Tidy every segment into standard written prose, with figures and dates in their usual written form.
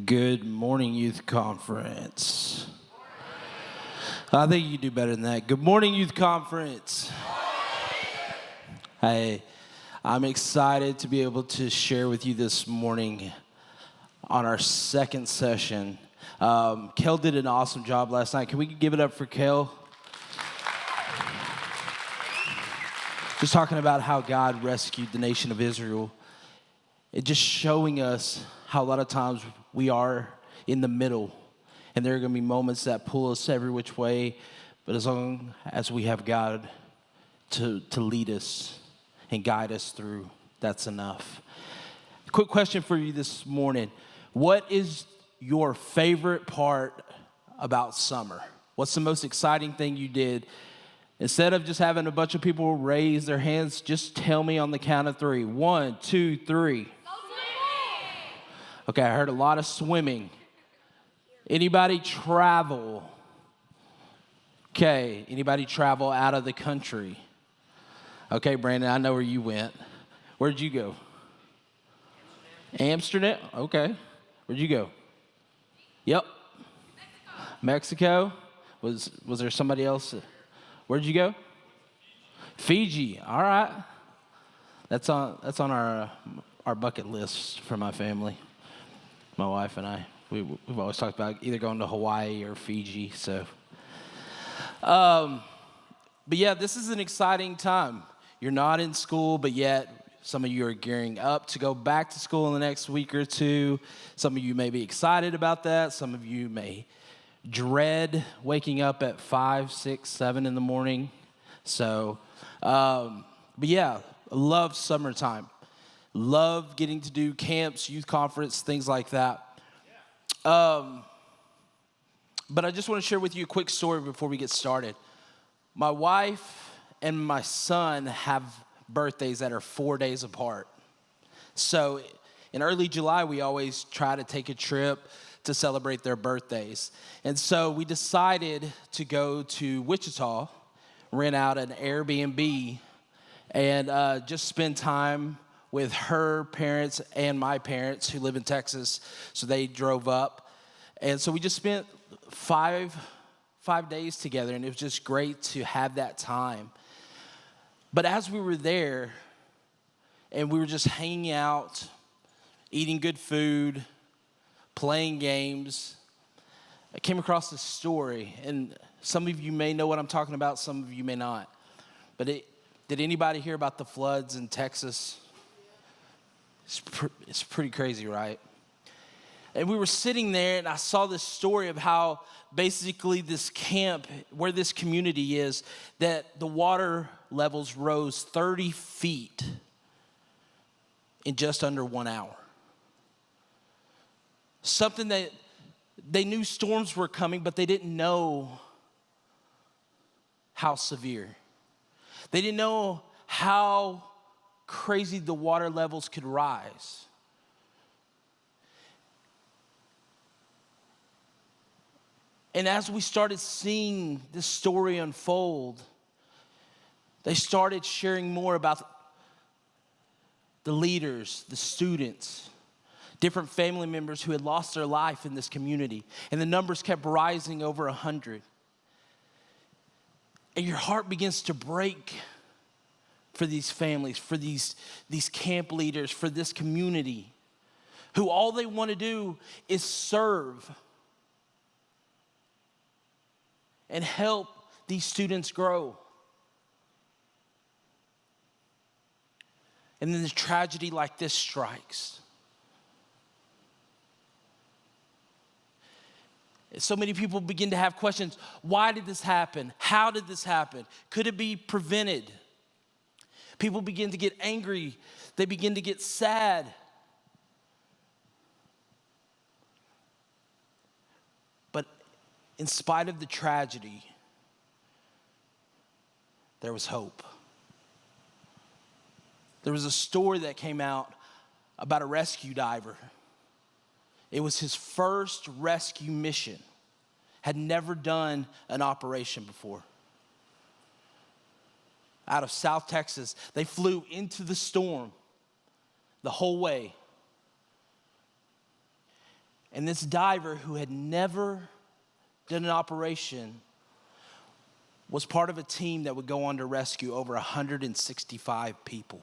Good morning, Youth Conference. I think you do better than that. Good morning, Youth Conference. Hey, I'm excited to be able to share with you this morning on our second session. Kel did an awesome job last night. Can we give it up for Kel? Just talking about how God rescued the nation of Israel. And just showing us how a lot of times we are in the middle. And there are going to be moments that pull us every which way. But as long as we have God to lead us and guide us through, that's enough. Quick question for you this morning. What is your favorite part about summer? What's the most exciting thing you did? Instead of just having a bunch of people raise their hands, just tell me on the count of three. 1, 2, 3. Okay, I heard a lot of swimming. Anybody travel? Okay, anybody travel out of the country? Okay, Brandon, I know where you went. Where'd you go? Amsterdam? Okay. Where'd you go? Yep. Mexico? Was there somebody else? Where'd you go? Fiji. All right. That's on our bucket list for my family. My wife and I, we've always talked about either going to Hawaii or Fiji. So, but yeah, this is an exciting time. You're not in school, but yet some of you are gearing up to go back to school in the next week or two. Some of you may be excited about that. Some of you may dread waking up at 5, 6, 7 in the morning. So, but yeah, I love summertime. Love getting to do camps, youth conference, things like that. But I just want to share with you a quick story before we get started. My wife and my son have birthdays that are 4 days apart. So in early July, we always try to take a trip to celebrate their birthdays. And so we decided to go to Wichita, rent out an Airbnb, and just spend time with her parents and my parents who live in Texas. So they drove up. And so we just spent five days together, and it was just great to have that time. But as we were there, and we were just hanging out, eating good food, playing games, I came across this story, and some of you may know what I'm talking about, some of you may not. But did anybody hear about the floods in Texas? It's pretty crazy, right? And we were sitting there, and I saw this story of how basically this camp, where this community is, that the water levels rose 30 feet in just under 1 hour. Something that they knew storms were coming, but they didn't know how severe. They didn't know how crazy the water levels could rise. And as we started seeing this story unfold, they started sharing more about the leaders, the students, different family members who had lost their life in this community. And the numbers kept rising over 100. And your heart begins to break for these families, for these camp leaders, for this community, who all they want to do is serve and help these students grow. And then the tragedy like this strikes. So many people begin to have questions. Why did this happen? How did this happen? Could it be prevented? People begin to get angry. They begin to get sad. But in spite of the tragedy, there was hope. There was a story that came out about a rescue diver. It was his first rescue mission. Had never done an operation before. Out of South Texas, they flew into the storm the whole way. And this diver who had never done an operation was part of a team that would go on to rescue over 165 people.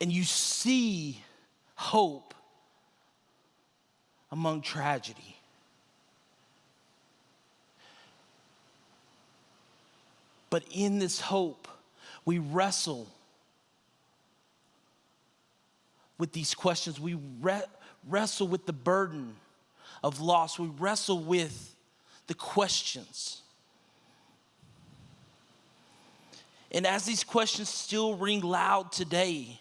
And you see hope among tragedy. But in this hope, we wrestle with these questions. We wrestle with the burden of loss. We wrestle with the questions. And as these questions still ring loud today,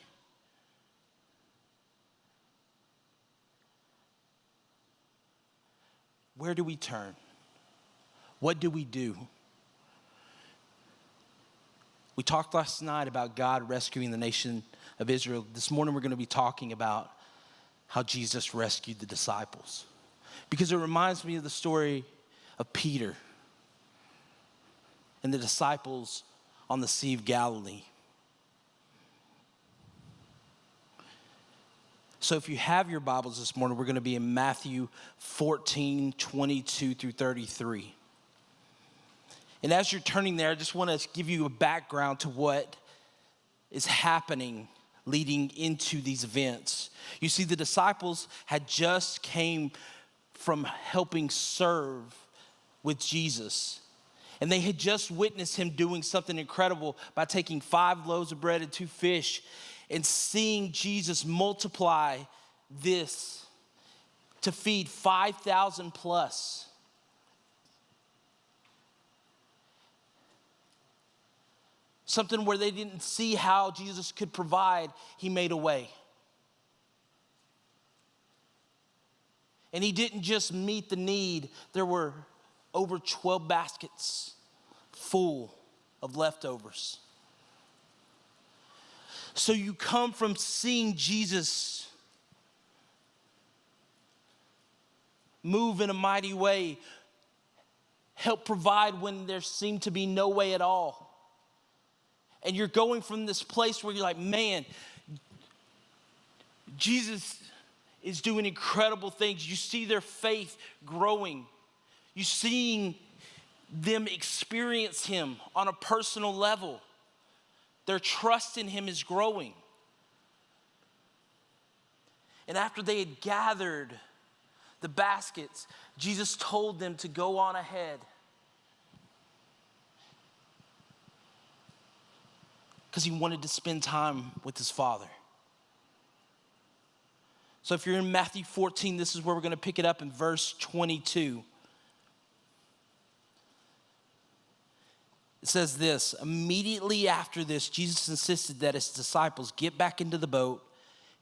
where do we turn? What do we do? We talked last night about God rescuing the nation of Israel. This morning we're going to be talking about how Jesus rescued the disciples. Because it reminds me of the story of Peter and the disciples on the Sea of Galilee. So if you have your Bibles this morning, we're going to be in Matthew 14, 22 through 33. And as you're turning there, I just want to give you a background to what is happening leading into these events. You see, the disciples had just came from helping serve with Jesus. And they had just witnessed him doing something incredible by taking 5 loaves of bread and 2 fish and seeing Jesus multiply this to feed 5,000 plus. Something where they didn't see how Jesus could provide, he made a way. And he didn't just meet the need, there were over 12 baskets full of leftovers. So you come from seeing Jesus move in a mighty way, help provide when there seemed to be no way at all. And you're going from this place where you're like, man, Jesus is doing incredible things. You see their faith growing. You're seeing them experience him on a personal level. Their trust in him is growing. And after they had gathered the baskets, Jesus told them to go on ahead. Because he wanted to spend time with his Father. So if you're in Matthew 14, this is where we're going to pick it up in verse 22. It says this: immediately after this, Jesus insisted that his disciples get back into the boat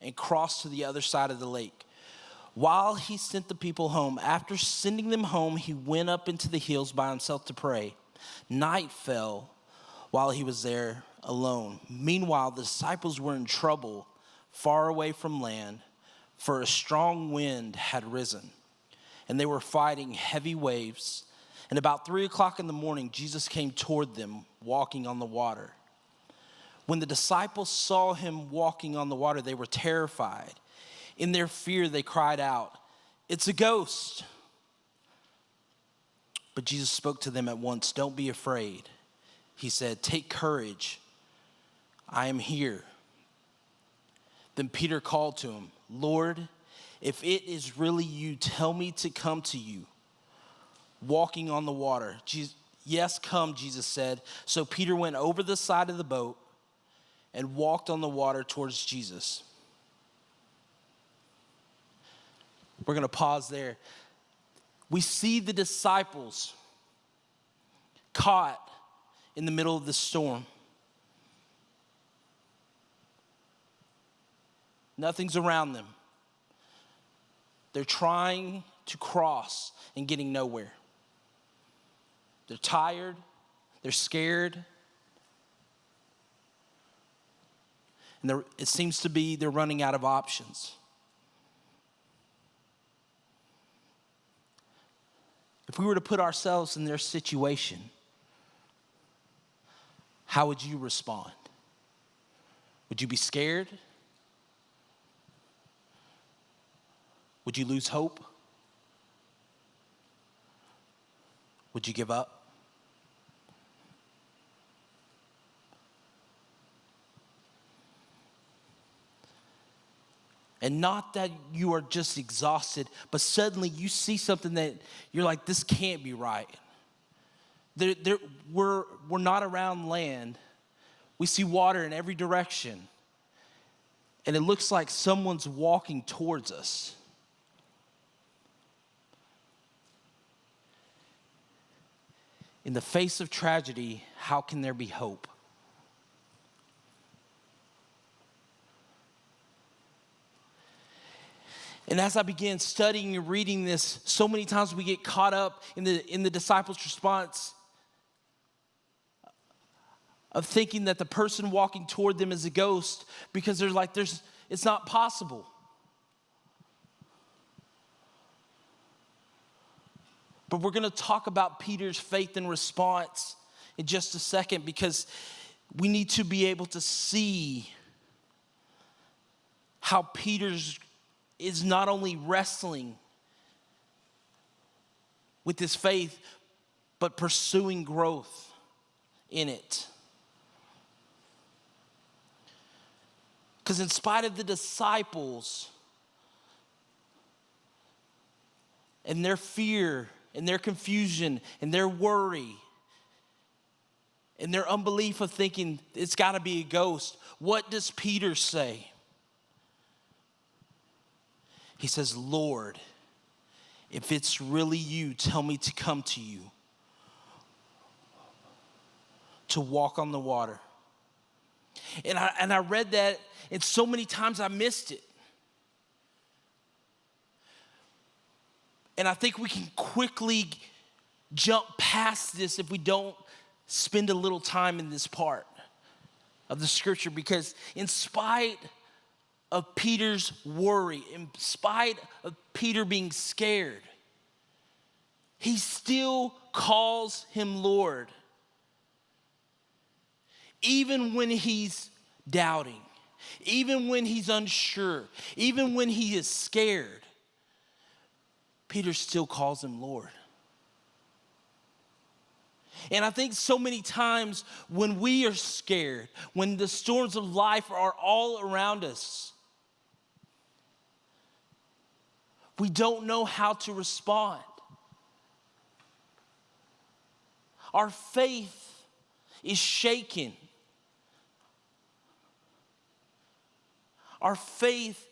and cross to the other side of the lake. While he sent the people home, after sending them home, he went up into the hills by himself to pray. Night fell while he was there alone. Meanwhile, the disciples were in trouble far away from land, for a strong wind had risen, and they were fighting heavy waves. And about 3 o'clock in the morning, Jesus came toward them, walking on the water. When the disciples saw him walking on the water, they were terrified. In their fear, they cried out, "It's a ghost!" But Jesus spoke to them at once. "Don't be afraid," he said. "Take courage. I am here." Then Peter called to him, "Lord, if it is really you, tell me to come to you walking on the water." "Yes, come," Jesus said. So Peter went over the side of the boat and walked on the water towards Jesus. We're going to pause there. We see the disciples caught in the middle of the storm. Nothing's around them. They're trying to cross and getting nowhere. They're tired. They're scared. And it seems to be they're running out of options. If we were to put ourselves in their situation, how would you respond? Would you be scared? Would you lose hope? Would you give up? And not that you are just exhausted, but suddenly you see something that you're like, this can't be right. We're not around land. We see water in every direction. And it looks like someone's walking towards us. In the face of tragedy, how can there be hope? And as I began studying and reading this, so many times we get caught up in the disciples' response of thinking that the person walking toward them is a ghost because it's not possible. But we're going to talk about Peter's faith and response in just a second, because we need to be able to see how Peter's is not only wrestling with his faith, but pursuing growth in it. Because in spite of the disciples and their fear and their confusion and their worry and their unbelief of thinking it's got to be a ghost, what does Peter say? He says, Lord, if it's really you, tell me to come to you, to walk on the water. And I read that, and so many times I missed it. And I think we can quickly jump past this if we don't spend a little time in this part of the scripture, because in spite of Peter's worry, in spite of Peter being scared, he still calls him Lord. Even when he's doubting, even when he's unsure, even when he is scared, Peter still calls him Lord. And I think so many times when we are scared, when the storms of life are all around us, we don't know how to respond. Our faith is shaken. Our faith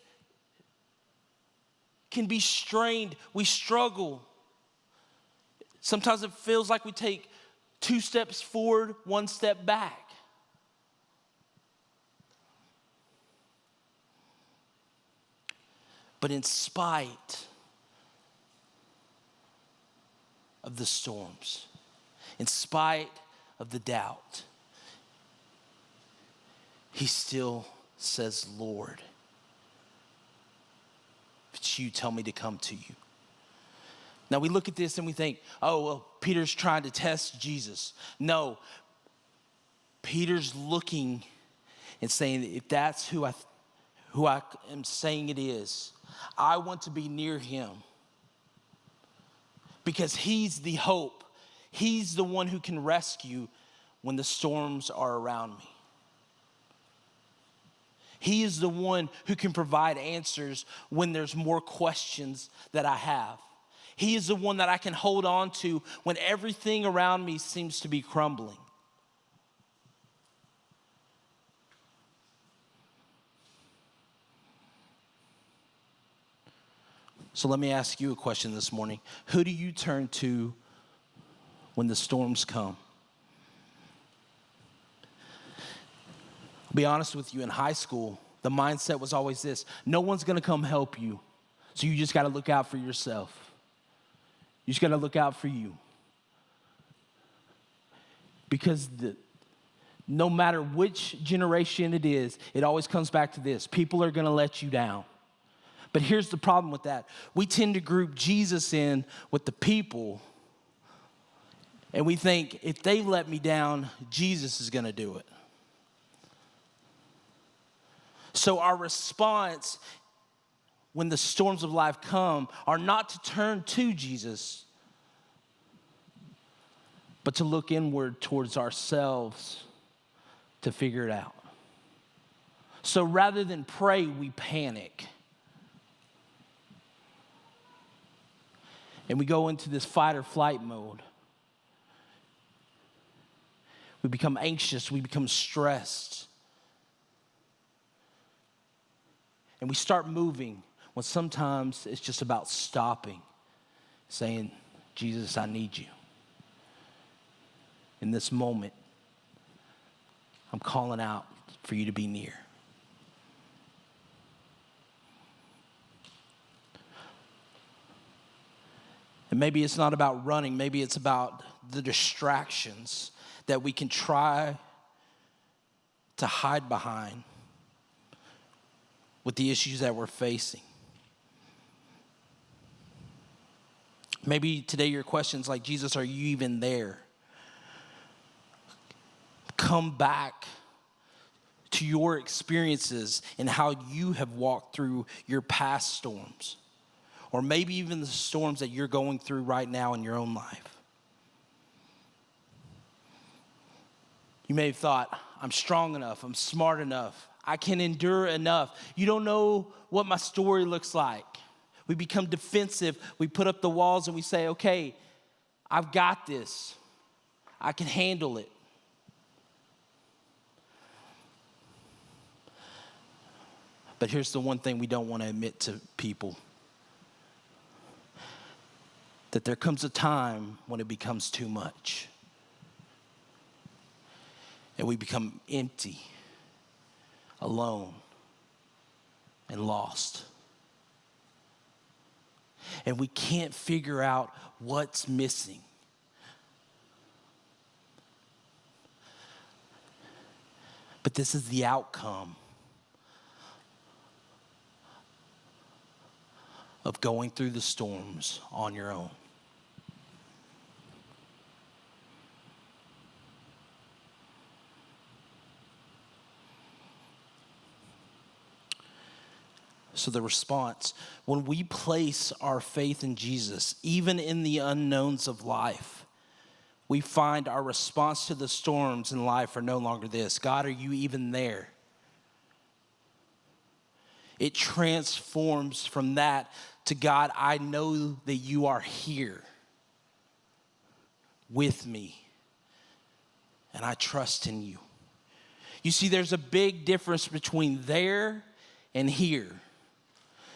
can be strained. We struggle. Sometimes it feels like we take 2 steps forward, 1 step back. But in spite of the storms, in spite of the doubt, he still says, Lord, if it's you, tell me to come to you. Now we look at this and we think, oh, well, Peter's trying to test Jesus. No, Peter's looking and saying, if that's who I am saying it is, I want to be near him, because he's the hope. He's the one who can rescue when the storms are around me. He is the one who can provide answers when there's more questions that I have. He is the one that I can hold on to when everything around me seems to be crumbling. So let me ask you a question this morning. Who do you turn to when the storms come? I'll be honest with you, in high school, the mindset was always this: no one's gonna come help you, so you just gotta look out for yourself. You just gotta look out for you. Because no matter which generation it is, it always comes back to this: people are gonna let you down. But here's the problem with that. We tend to group Jesus in with the people, and we think if they let me down, Jesus is gonna do it. So our response when the storms of life come are not to turn to Jesus, but to look inward towards ourselves to figure it out. So rather than pray, we panic. And we go into this fight or flight mode. We become anxious, we become stressed. And we start moving when sometimes it's just about stopping, saying, Jesus, I need you. In this moment, I'm calling out for you to be near. And maybe it's not about running, maybe it's about the distractions that we can try to hide behind with the issues that we're facing. Maybe today your question's like, Jesus, are you even there? Come back to your experiences and how you have walked through your past storms, or maybe even the storms that you're going through right now in your own life. You may have thought, I'm strong enough, I'm smart enough, I can endure enough. You don't know what my story looks like. We become defensive, we put up the walls and we say, okay, I've got this, I can handle it. But here's the one thing we don't want to admit to people. That there comes a time when it becomes too much. And we become empty, alone, and lost. And we can't figure out what's missing. But this is the outcome of going through the storms on your own. So the response, when we place our faith in Jesus, even in the unknowns of life, we find our response to the storms in life are no longer this: God, are you even there? It transforms from that to, God, I know that you are here with me, and I trust in you. You see, there's a big difference between there and here.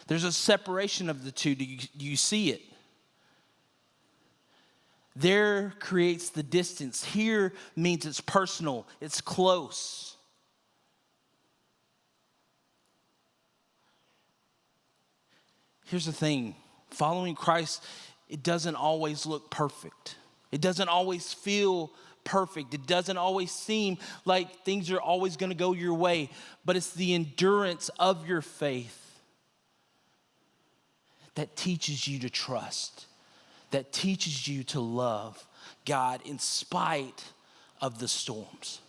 There's a separation of the two. Do you see it? There creates the distance. Here means it's personal, it's close. Here's the thing, following Christ, it doesn't always look perfect. It doesn't always feel perfect. It doesn't always seem like things are always going to go your way, but it's the endurance of your faith that teaches you to trust, that teaches you to love God in spite of the storms.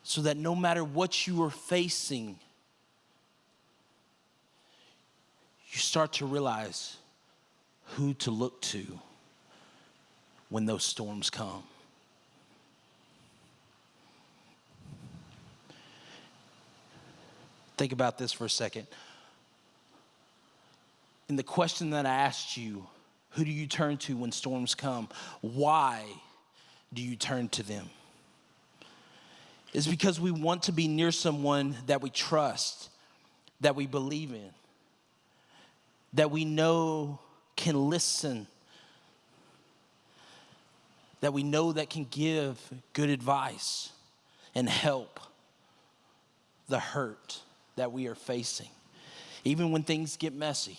So that no matter what you are facing, you start to realize who to look to when those storms come. Think about this for a second. In the question that I asked you, who do you turn to when storms come? Why do you turn to them? It's because we want to be near someone that we trust, that we believe in, that we know can listen, that we know that can give good advice and help the hurt that we are facing, even when things get messy.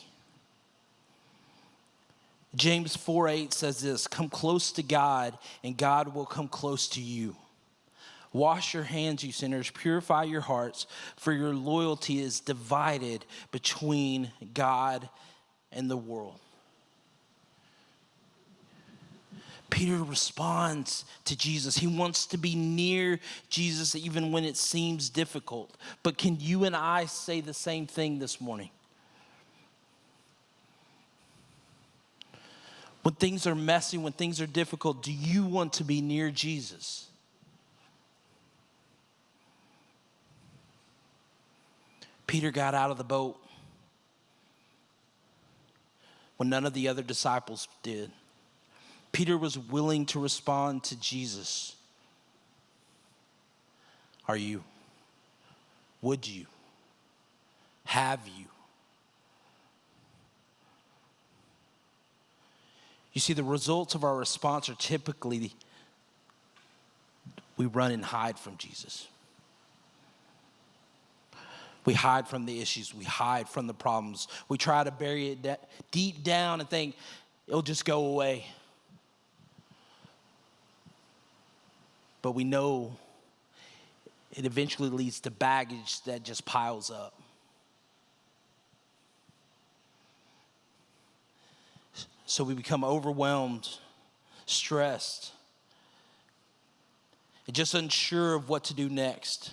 James 4:8 says this: come close to God, and God will come close to you. Wash your hands, you sinners. Purify your hearts, for your loyalty is divided between God and the world. Peter responds to Jesus. He wants to be near Jesus even when it seems difficult. But can you and I say the same thing this morning? When things are messy, when things are difficult, do you want to be near Jesus? Peter got out of the boat when none of the other disciples did. Peter was willing to respond to Jesus. Are you? Would you? Have you? You see, the results of our response are typically we run and hide from Jesus. We hide from the issues. We hide from the problems. We try to bury it deep down and think it'll just go away. But we know it eventually leads to baggage that just piles up. So we become overwhelmed, stressed, and just unsure of what to do next.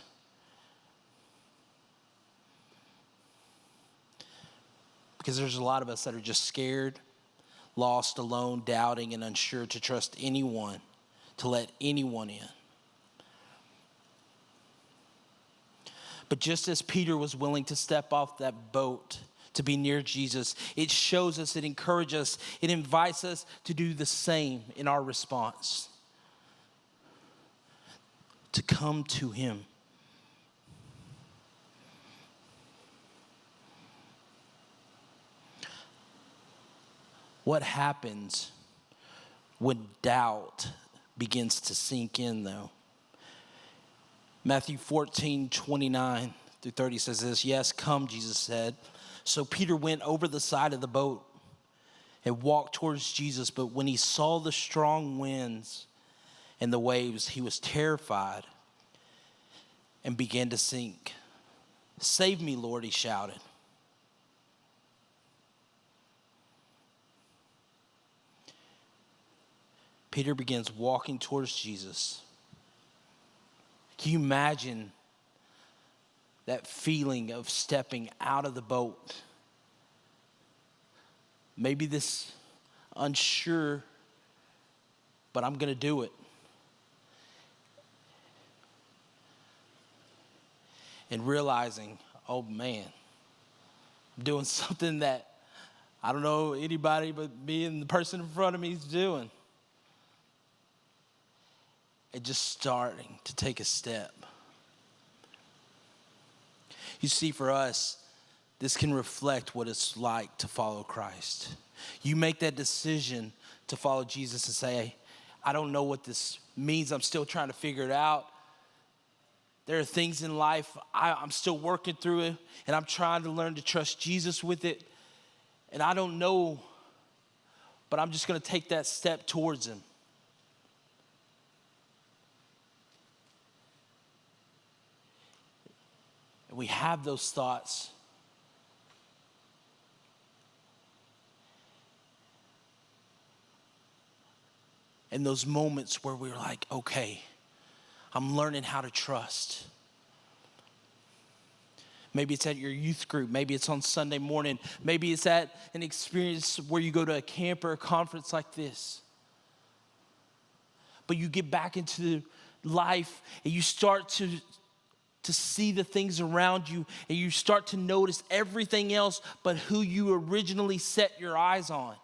Because there's a lot of us that are just scared, lost, alone, doubting, and unsure to trust anyone, to let anyone in. But just as Peter was willing to step off that boat to be near Jesus, it shows us, it encourages us, it invites us to do the same in our response. To come to him. What happens when doubt begins to sink in, though? Matthew 14:29 through 30 says this, "Yes, come," Jesus said. So Peter went over the side of the boat and walked towards Jesus. But when he saw the strong winds and the waves, he was terrified and began to sink. "Save me, Lord," he shouted. Peter begins walking towards Jesus. Can you imagine that feeling of stepping out of the boat? Maybe this unsure, but I'm going to do it. And realizing, oh man, I'm doing something that I don't know anybody but me and the person in front of me is doing. And just starting to take a step. You see, for us, this can reflect what it's like to follow Christ. You make that decision to follow Jesus and say, hey, I don't know what this means. I'm still trying to figure it out. There are things in life I'm still working through it, and I'm trying to learn to trust Jesus with it. And I don't know, but I'm just going to take that step towards him. And we have those thoughts. And those moments where we're like, okay, I'm learning how to trust. Maybe it's at your youth group. Maybe it's on Sunday morning. Maybe it's at an experience where you go to a camp or a conference like this. But you get back into life and you start to see the things around you, and you start to notice everything else but who you originally set your eyes on.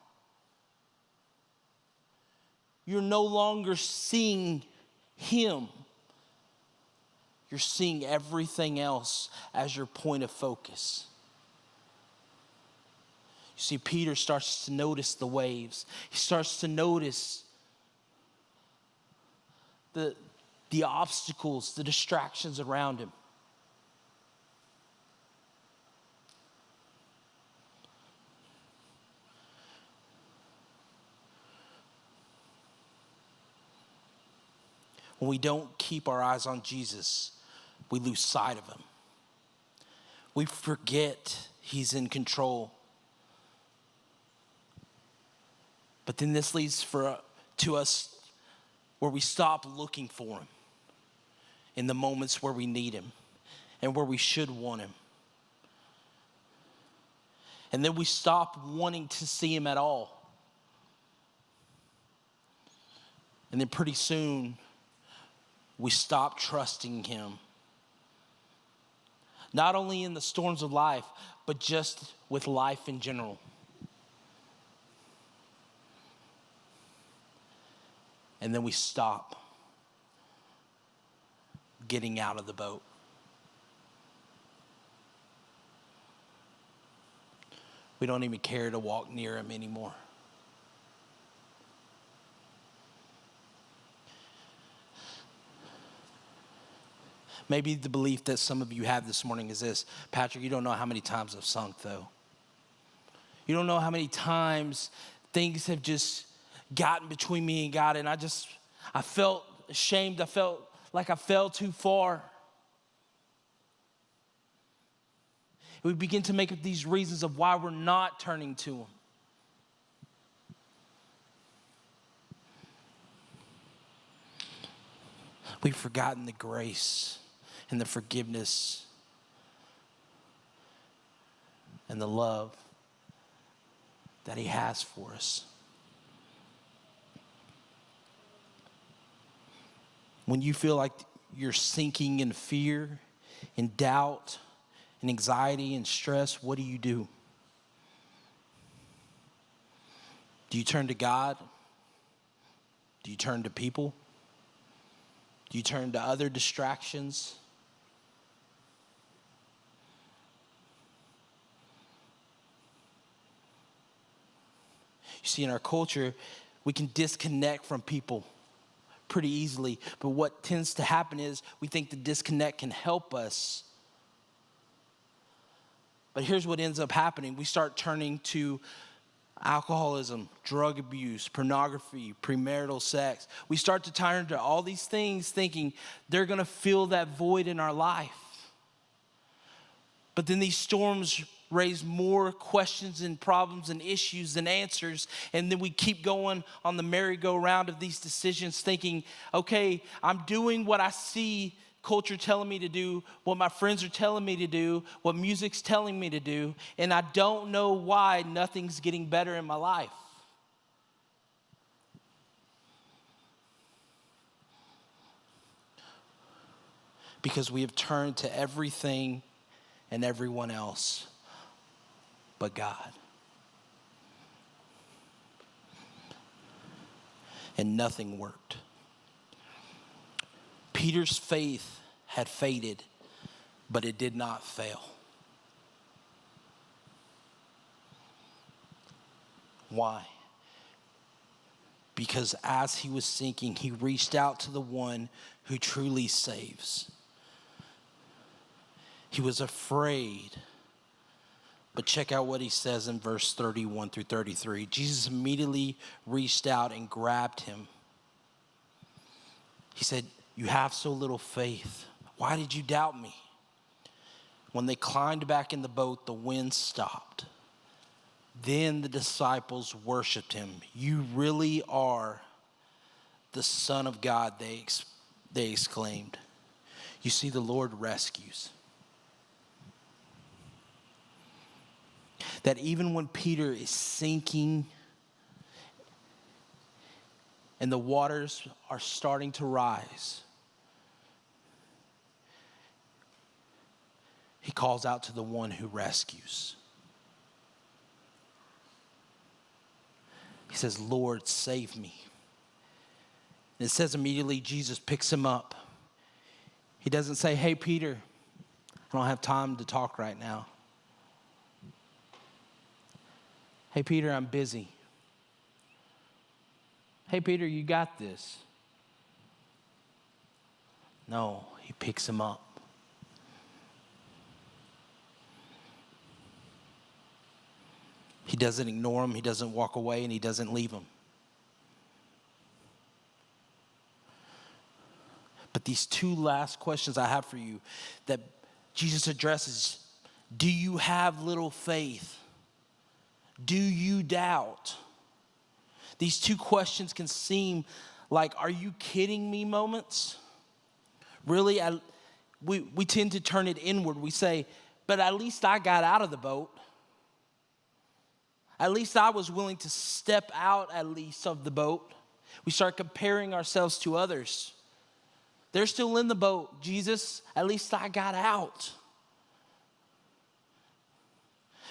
You're no longer seeing him. You're seeing everything else as your point of focus. You see, Peter starts to notice the waves. He starts to notice the obstacles, the distractions around him. When we don't keep our eyes on Jesus, we lose sight of him. We forget he's in control. But then this leads to us where we stop looking for him in the moments where we need him and where we should want him. And then we stop wanting to see him at all. And then pretty soon, we stop trusting him. Not only in the storms of life, but just with life in general. And then we stop getting out of the boat. We don't even care to walk near him anymore. Maybe the belief that some of you have this morning is this: Patrick, you don't know how many times I've sunk, though. You don't know how many times things have just gotten between me and God, and I felt ashamed. I felt like I fell too far. We begin to make up these reasons of why we're not turning to him. We've forgotten the grace and the forgiveness and the love that he has for us. When you feel like you're sinking in fear, in doubt, in anxiety and stress, what do? Do you turn to God? Do you turn to people? Do you turn to other distractions? You see, in our culture, we can disconnect from people pretty easily. But what tends to happen is we think the disconnect can help us. But here's what ends up happening. We start turning to alcoholism, drug abuse, pornography, premarital sex. We start to turn to all these things thinking they're going to fill that void in our life. But then these storms raise more questions and problems and issues than answers. And then we keep going on the merry-go-round of these decisions thinking, okay, I'm doing what I see culture telling me to do, what my friends are telling me to do, what music's telling me to do, and I don't know why nothing's getting better in my life. Because we have turned to everything and everyone else but God. And nothing worked. Peter's faith had faded, but it did not fail. Why? Because as he was sinking, he reached out to the one who truly saves. He was afraid. But check out what he says in verse 31 through 33. Jesus immediately reached out and grabbed him. He said, "You have so little faith. Why did you doubt me?" When they climbed back in the boat, the wind stopped. Then the disciples worshiped him. "You really are the Son of God," they exclaimed. You see, the Lord rescues. That even when Peter is sinking and the waters are starting to rise, he calls out to the one who rescues. He says, "Lord, save me." And it says immediately Jesus picks him up. He doesn't say, "Hey, Peter, I don't have time to talk right now. Hey, Peter, I'm busy. Hey, Peter, you got this." No, he picks him up. He doesn't ignore him, he doesn't walk away, and he doesn't leave him. But these two last questions I have for you that Jesus addresses: do you have little faith? Do you doubt? These two questions can seem like, are you kidding me moments? Really, we tend to turn it inward. We say, but at least I got out of the boat. At least I was willing to step out at least of the boat. We start comparing ourselves to others. They're still in the boat. Jesus, at least I got out.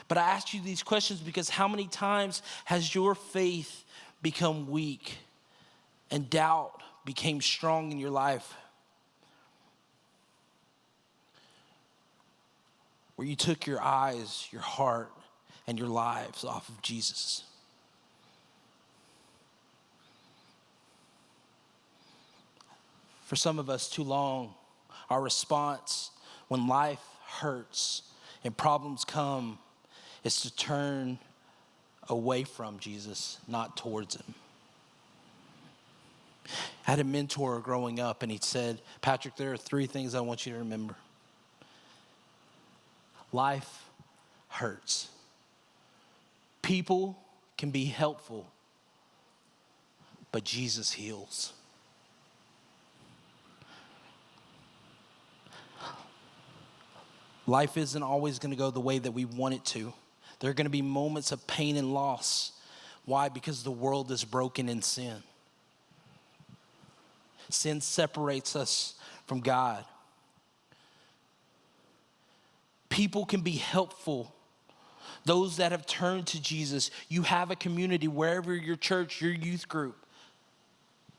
But I asked you these questions because how many times has your faith become weak and doubt became strong in your life? Where you took your eyes, your heart, and your lives off of Jesus. For some of us, too long, our response when life hurts and problems come is to turn away from Jesus, not towards him. I had a mentor growing up, and he said, Patrick, there are 3 things I want you to remember. Life hurts. People can be helpful, but Jesus heals. Life isn't always going to go the way that we want it to. There are going to be moments of pain and loss. Why? Because the world is broken in sin. Sin separates us from God. People can be helpful. Those that have turned to Jesus, you have a community, wherever your church, your youth group.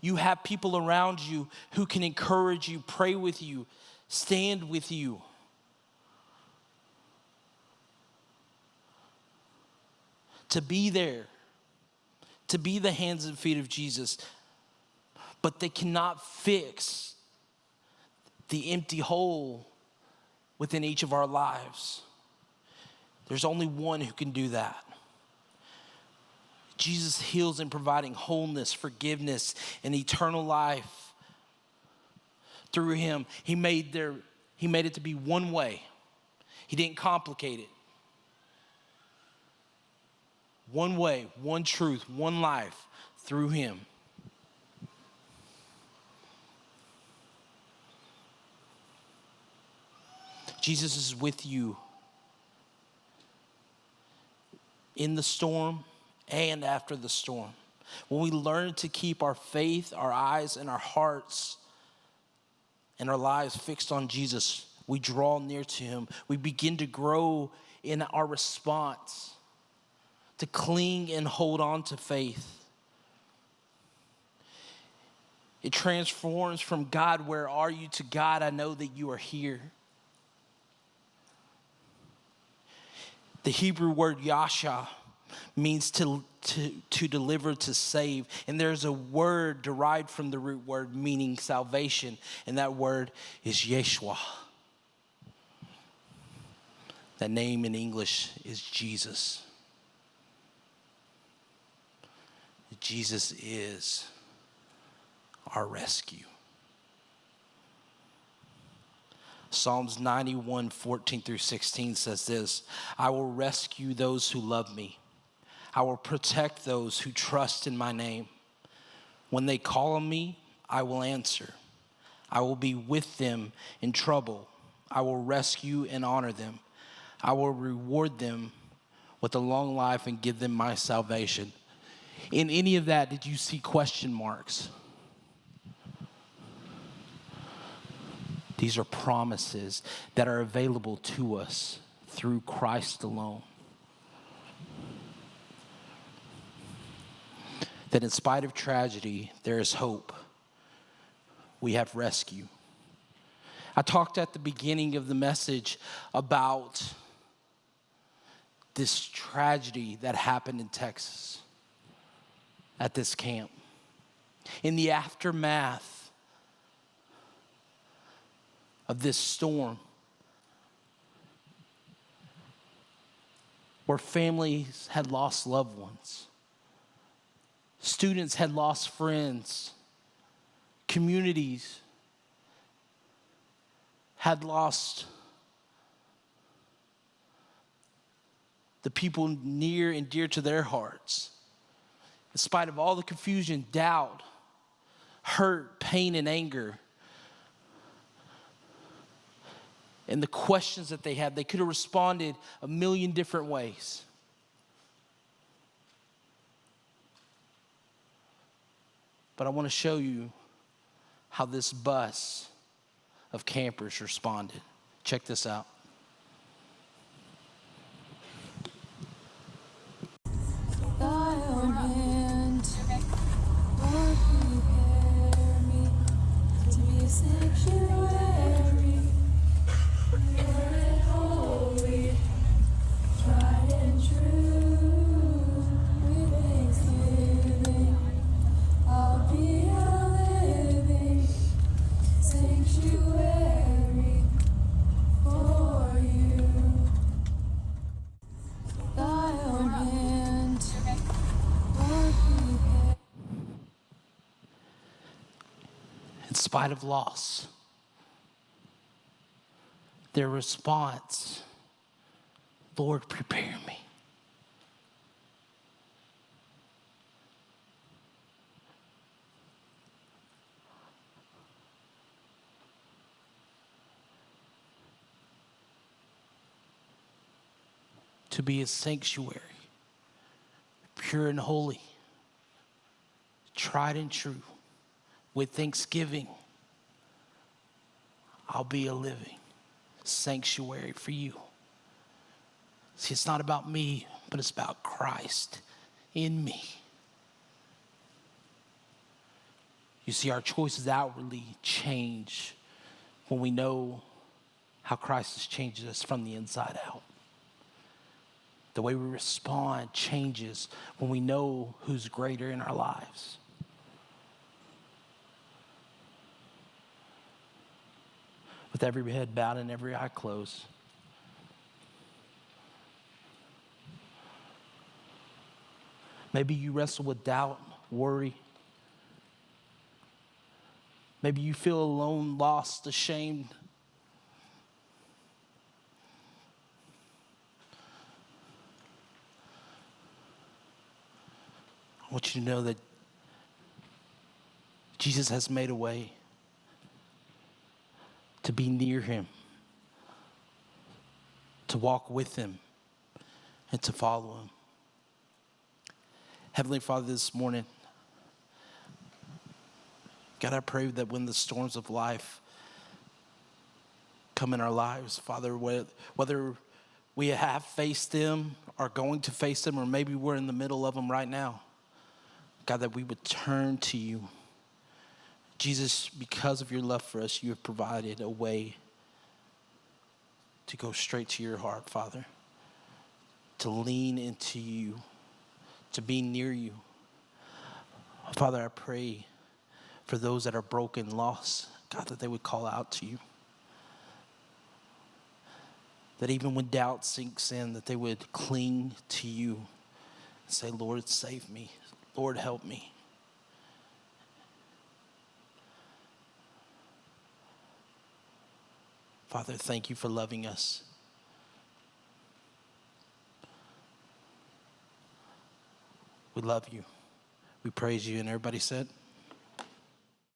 You have people around you who can encourage you, pray with you, stand with you. To be there, to be the hands and feet of Jesus, but they cannot fix the empty hole within each of our lives. There's only one who can do that. Jesus heals in providing wholeness, forgiveness, and eternal life. Through him, he made it to be one way. He didn't complicate it. One way, one truth, one life through him. Jesus is with you in the storm and after the storm. When we learn to keep our faith, our eyes, and our hearts and our lives fixed on Jesus, we draw near to him. We begin to grow in our response, to cling and hold on to faith. It transforms from God, where are you, to God, I know that you are here. The Hebrew word yasha means to deliver, to save. And there's a word derived from the root word meaning salvation, and that word is Yeshua. That name in English is Jesus. Jesus is our rescue. Psalms 91, 14 through 16 says this: I will rescue those who love me. I will protect those who trust in my name. When they call on me, I will answer. I will be with them in trouble. I will rescue and honor them. I will reward them with a long life and give them my salvation. In any of that, did you see question marks? These are promises that are available to us through Christ alone. That in spite of tragedy, there is hope. We have rescue. I talked at the beginning of the message about this tragedy that happened in Texas at this camp. In the aftermath of this storm, where families had lost loved ones, students had lost friends, communities had lost the people near and dear to their hearts. in spite of all the confusion, doubt, hurt, pain, and anger, and the questions that they had, they could have responded a million different ways. But I want to show you how this bus of campers responded. Check this out. Thy own hand, Lord, prepare me to be a sanctuary, pure and holy, tried and true. With thanksgiving, I'll be a living sanctuary for you. Thy own hand, Lord, prepare. In spite of loss, their response, Lord, prepare me. To be a sanctuary, pure and holy, tried and true. With thanksgiving, I'll be a living sanctuary for you. See, it's not about me, but it's about Christ in me. You see, our choices outwardly change when we know how Christ has changed us from the inside out. The way we respond changes when we know who's greater in our lives. With every head bowed and every eye closed, maybe you wrestle with doubt, worry. Maybe you feel alone, lost, ashamed. I want you to know that Jesus has made a way to be near him, to walk with him, and to follow him. Heavenly Father, this morning, God, I pray that when the storms of life come in our lives, Father, whether we have faced them, are going to face them, or maybe we're in the middle of them right now, God, that we would turn to you. Jesus, because of your love for us, you have provided a way to go straight to your heart, Father, to lean into you, to be near you. Father, I pray for those that are broken, lost, God, that they would call out to you. That even when doubt sinks in, that they would cling to you and say, Lord, save me. Lord, help me. Father, thank you for loving us. We love you. We praise you. And everybody said,